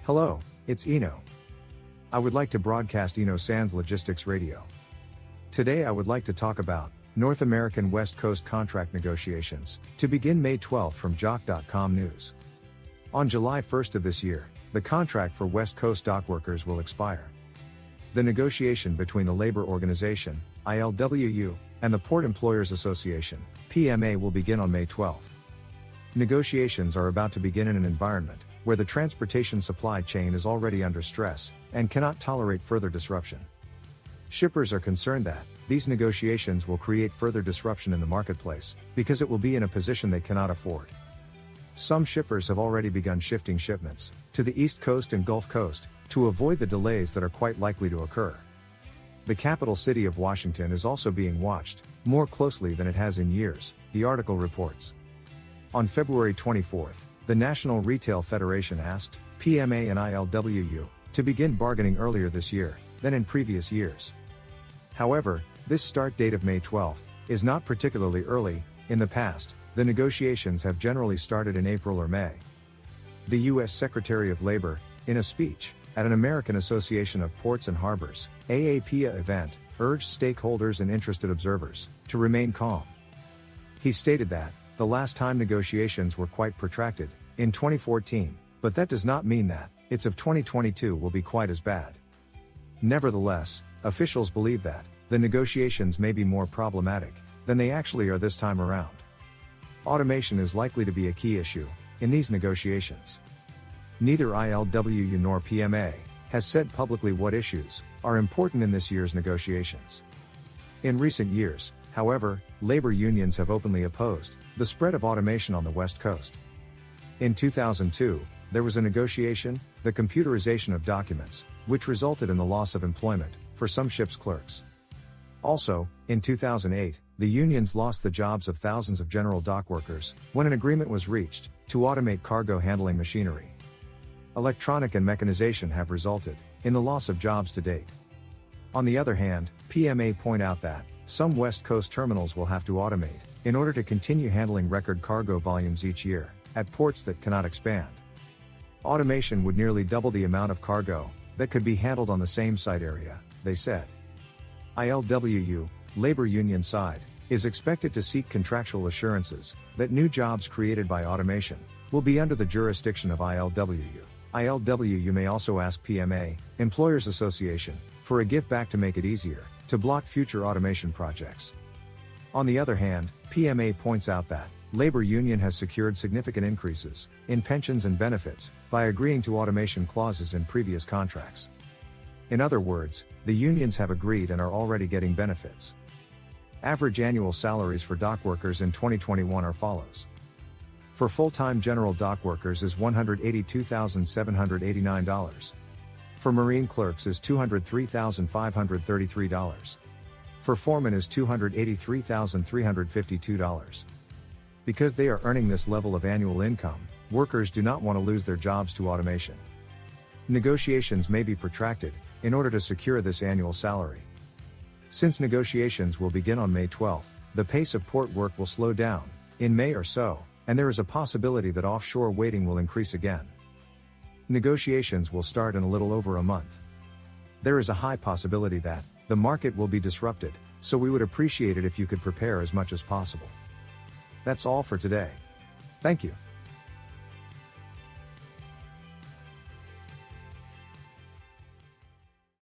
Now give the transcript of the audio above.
Hello, it's Iino. I would like to broadcast Iino Sans Logistics Radio. Today I would like to talk about North American West Coast contract negotiations, to begin May 12 from Jock.com News. On July 1st of this year, the contract for West Coast dock workers will expire. The negotiation between the labor organization, ILWU, and the Port Employers Association, PMA, will begin on May 12. Negotiations are about to begin in an environment where the transportation supply chain is already under stress and cannot tolerate further disruption. Shippers are concerned that these negotiations will create further disruption in the marketplace because it will be in a position they cannot afford. Some shippers have already begun shifting shipments to the East Coast and Gulf Coast to avoid the delays that are quite likely to occur. The capital city of Washington is also being watched more closely than it has in years, the article reports. On February 24th, the National Retail Federation asked PMA and ILWU to begin bargaining earlier this year than in previous years. However, this start date of May 12 is not particularly early. In the past, the negotiations have generally started in April or May. The U.S. Secretary of Labor, in a speech at an American Association of Ports and Harbors (AAPA) event, urged stakeholders and interested observers to remain calm. He stated that the last time negotiations were quite protracted, in 2014, but that does not mean that its of 2022 will be quite as bad. Nevertheless, officials believe that the negotiations may be more problematic than they actually are this time around. Automation is likely to be a key issue in these negotiations. Neither ILWU nor PMA has said publicly what issues are important in this year's negotiations. In recent years, however, labor unions have openly opposed the spread of automation on the West Coast. In 2002, there was a negotiation, the computerization of documents, which resulted in the loss of employment for some ships' clerks. Also, in 2008, the unions lost the jobs of thousands of general dock workers when an agreement was reached to automate cargo handling machinery. Electronic and mechanization have resulted in the loss of jobs to date. On the other hand, PMA point out that some West Coast terminals will have to automate in order to continue handling record cargo volumes each year at ports that cannot expand. Automation would nearly double the amount of cargo that could be handled on the same site area, they said. ILWU, labor union side, is expected to seek contractual assurances that new jobs created by automation will be under the jurisdiction of ILWU. ILWU may also ask PMA, Employers Association, for a give back to make it easier to block future automation projects. On the other hand, PMA points out that labor union has secured significant increases in pensions and benefits by agreeing to automation clauses in previous contracts. In other words, the unions have agreed and are already getting benefits. Average annual salaries for dock workers in 2021 are follows. For full-time general dock workers is $182,789. For marine clerks is $203,533. For foremen is $283,352. Because they are earning this level of annual income, workers do not want to lose their jobs to automation. Negotiations may be protracted in order to secure this annual salary. Since negotiations will begin on May 12, the pace of port work will slow down in May or so, and there is a possibility that offshore waiting will increase again. Negotiations will start in a little over a month. There is a high possibility that the market will be disrupted, so we would appreciate it if you could prepare as much as possible. That's all for today. Thank you.